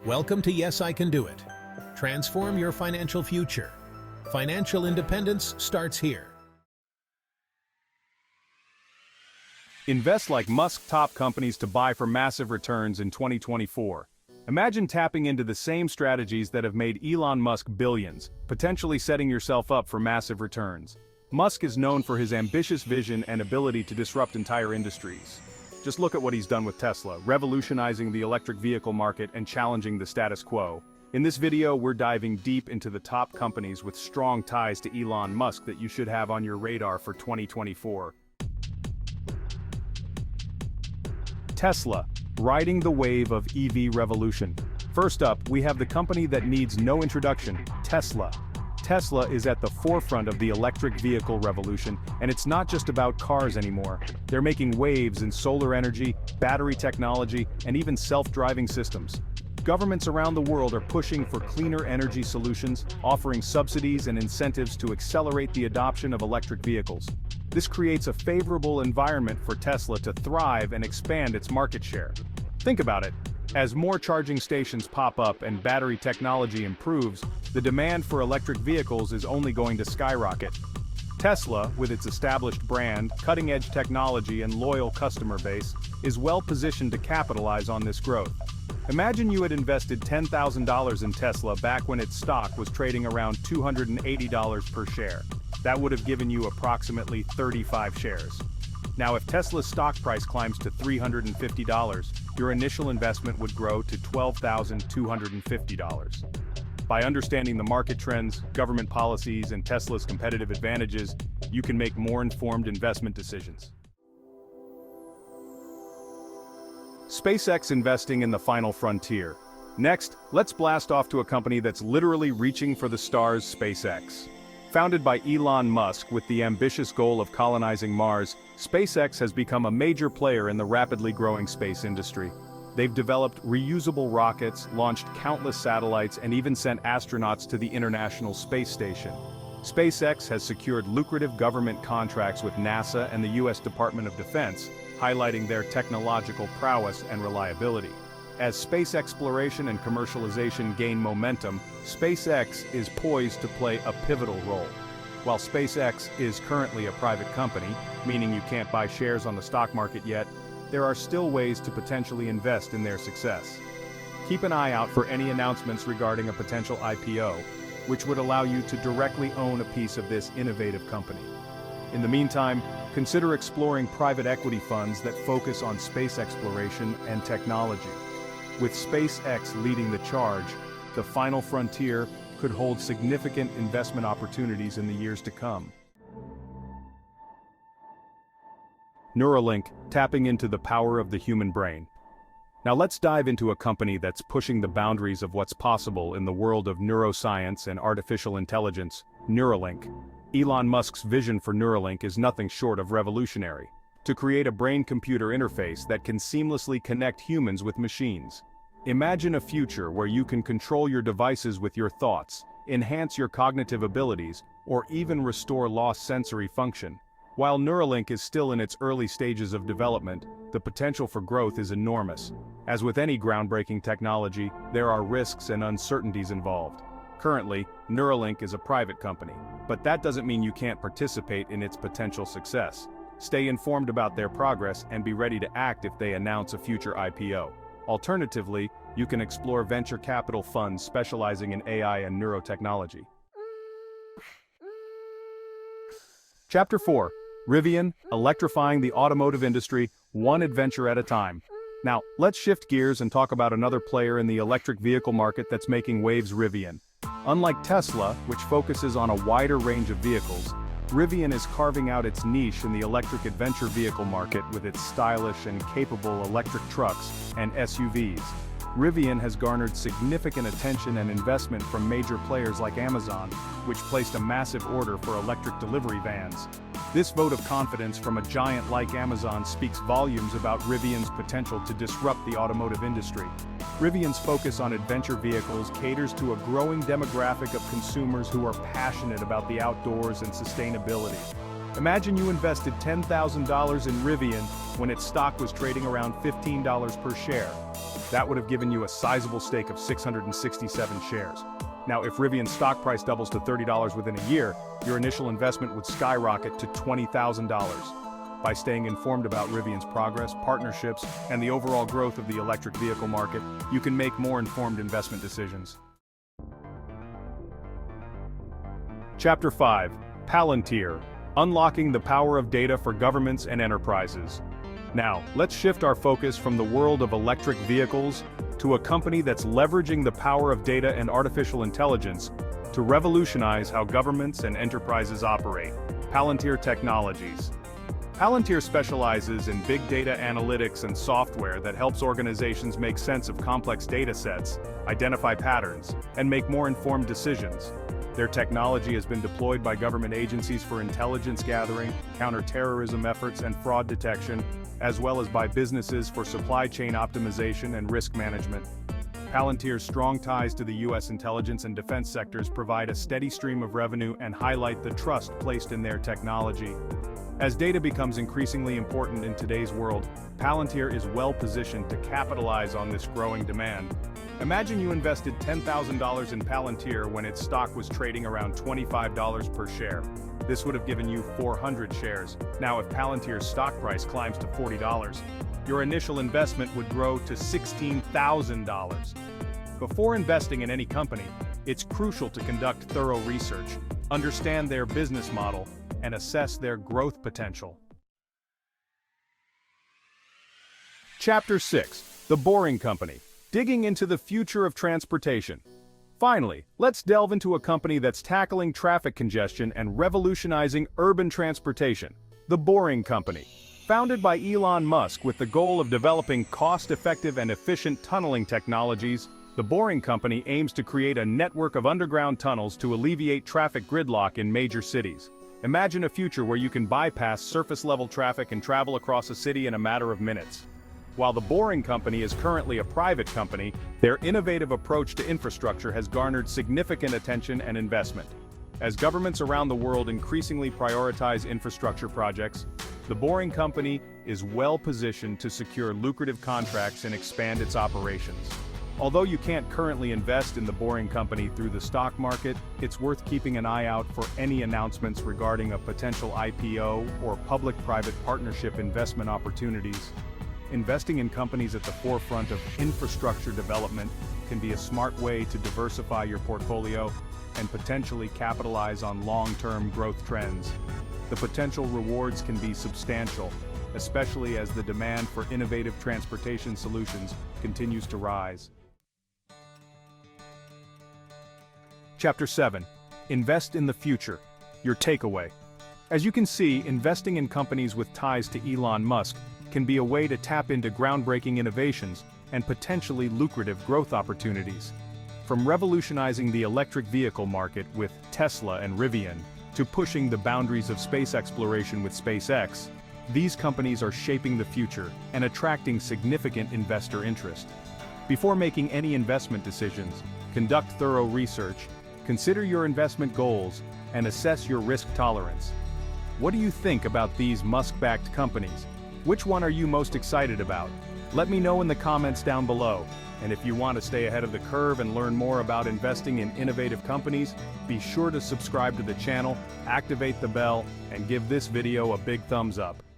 Welcome to Yes, I Can Do It. Transform your financial future. Financial independence starts here. Invest like Musk top companies to buy for massive returns in 2024. Imagine tapping into the same strategies that have made Elon Musk billions, potentially setting yourself up for massive returns. Musk is known for his ambitious vision and ability to disrupt entire industries. Just look at what he's done with Tesla, revolutionizing the electric vehicle market and challenging the status quo. In this video, we're diving deep into the top companies with strong ties to Elon Musk that you should have on your radar for 2024. Tesla, riding the wave of EV revolution. First up, we have the company that needs no introduction, Tesla. Tesla is at the forefront of the electric vehicle revolution, and it's not just about cars anymore. They're making waves in solar energy, battery technology, and even self-driving systems. Governments around the world are pushing for cleaner energy solutions, offering subsidies and incentives to accelerate the adoption of electric vehicles. This creates a favorable environment for Tesla to thrive and expand its market share. Think about it. As more charging stations pop up and battery technology improves, the demand for electric vehicles is only going to skyrocket. Tesla, with its established brand, cutting-edge technology, and loyal customer base, is well positioned to capitalize on this growth. Imagine you had invested $10,000 in Tesla back when its stock was trading around $280 per share. That would have given you approximately 35 shares. Now, if Tesla's stock price climbs to $350, your initial investment would grow to $12,250. By understanding the market trends, government policies, and Tesla's competitive advantages, you can make more informed investment decisions. SpaceX investing in the final frontier. Next, let's blast off to a company that's literally reaching for the stars, SpaceX. Founded by Elon Musk with the ambitious goal of colonizing Mars, SpaceX has become a major player in the rapidly growing space industry. They've developed reusable rockets, launched countless satellites, and even sent astronauts to the International Space Station. SpaceX has secured lucrative government contracts with NASA and the U.S. Department of Defense, highlighting their technological prowess and reliability. As space exploration and commercialization gain momentum, SpaceX is poised to play a pivotal role. While SpaceX is currently a private company, meaning you can't buy shares on the stock market yet, there are still ways to potentially invest in their success. Keep an eye out for any announcements regarding a potential IPO, which would allow you to directly own a piece of this innovative company. In the meantime, consider exploring private equity funds that focus on space exploration and technology. With SpaceX leading the charge, the final frontier could hold significant investment opportunities in the years to come. Neuralink, tapping into the power of the human brain. Now let's dive into a company that's pushing the boundaries of what's possible in the world of neuroscience and artificial intelligence, Neuralink. Elon Musk's vision for Neuralink is nothing short of revolutionary. To create a brain-computer interface that can seamlessly connect humans with machines. Imagine a future where you can control your devices with your thoughts, enhance your cognitive abilities, or even restore lost sensory function. While Neuralink is still in its early stages of development, the potential for growth is enormous. As with any groundbreaking technology, there are risks and uncertainties involved. Currently, Neuralink is a private company, but that doesn't mean you can't participate in its potential success. Stay informed about their progress and be ready to act if they announce a future IPO. Alternatively, you can explore venture capital funds specializing in AI and neurotechnology. Chapter 4. Rivian, electrifying the automotive industry, one adventure at a time. Now, let's shift gears and talk about another player in the electric vehicle market that's making waves, Rivian. Unlike Tesla, which focuses on a wider range of vehicles, Rivian is carving out its niche in the electric adventure vehicle market with its stylish and capable electric trucks and SUVs. Rivian has garnered significant attention and investment from major players like Amazon, which placed a massive order for electric delivery vans. This vote of confidence from a giant like Amazon speaks volumes about Rivian's potential to disrupt the automotive industry. Rivian's focus on adventure vehicles caters to a growing demographic of consumers who are passionate about the outdoors and sustainability. Imagine you invested $10,000 in Rivian when its stock was trading around $15 per share. That would have given you a sizable stake of 667 shares. Now, if Rivian's stock price doubles to $30 within a year, your initial investment would skyrocket to $20,000. By staying informed about Rivian's progress, partnerships, and the overall growth of the electric vehicle market, you can make more informed investment decisions. Chapter 5. Palantir. Unlocking the power of data for governments and enterprises. Now, let's shift our focus from the world of electric vehicles to a company that's leveraging the power of data and artificial intelligence to revolutionize how governments and enterprises operate. Palantir Technologies. Palantir specializes in big data analytics and software that helps organizations make sense of complex data sets, identify patterns, and make more informed decisions. Their technology has been deployed by government agencies for intelligence gathering, counterterrorism efforts, and fraud detection, as well as by businesses for supply chain optimization and risk management. Palantir's strong ties to the U.S. intelligence and defense sectors provide a steady stream of revenue and highlight the trust placed in their technology. As data becomes increasingly important in today's world, Palantir is well-positioned to capitalize on this growing demand. Imagine you invested $10,000 in Palantir when its stock was trading around $25 per share. This would have given you 400 shares. Now, if Palantir's stock price climbs to $40, your initial investment would grow to $16,000. Before investing in any company, it's crucial to conduct thorough research, understand their business model, and assess their growth potential. Chapter 6. The Boring Company. Digging into the future of transportation. Finally, let's delve into a company that's tackling traffic congestion and revolutionizing urban transportation. The Boring Company. Founded by Elon Musk with the goal of developing cost-effective and efficient tunneling technologies, the Boring Company aims to create a network of underground tunnels to alleviate traffic gridlock in major cities. Imagine a future where you can bypass surface-level traffic and travel across a city in a matter of minutes. While the Boring Company is currently a private company, their innovative approach to infrastructure has garnered significant attention and investment. As governments around the world increasingly prioritize infrastructure projects, the Boring Company is well-positioned to secure lucrative contracts and expand its operations. Although you can't currently invest in the Boring Company through the stock market, it's worth keeping an eye out for any announcements regarding a potential IPO or public-private partnership investment opportunities. Investing in companies at the forefront of infrastructure development can be a smart way to diversify your portfolio and potentially capitalize on long-term growth trends. The potential rewards can be substantial, especially as the demand for innovative transportation solutions continues to rise. Chapter 7. Invest in the future. Your takeaway. As you can see, investing in companies with ties to Elon Musk can be a way to tap into groundbreaking innovations and potentially lucrative growth opportunities. From revolutionizing the electric vehicle market with Tesla and Rivian, to pushing the boundaries of space exploration with SpaceX, these companies are shaping the future and attracting significant investor interest. Before making any investment decisions, conduct thorough research, consider your investment goals, and assess your risk tolerance. What do you think about these Musk-backed companies? Which one are you most excited about? Let me know in the comments down below. And if you want to stay ahead of the curve and learn more about investing in innovative companies, be sure to subscribe to the channel, activate the bell, and give this video a big thumbs up.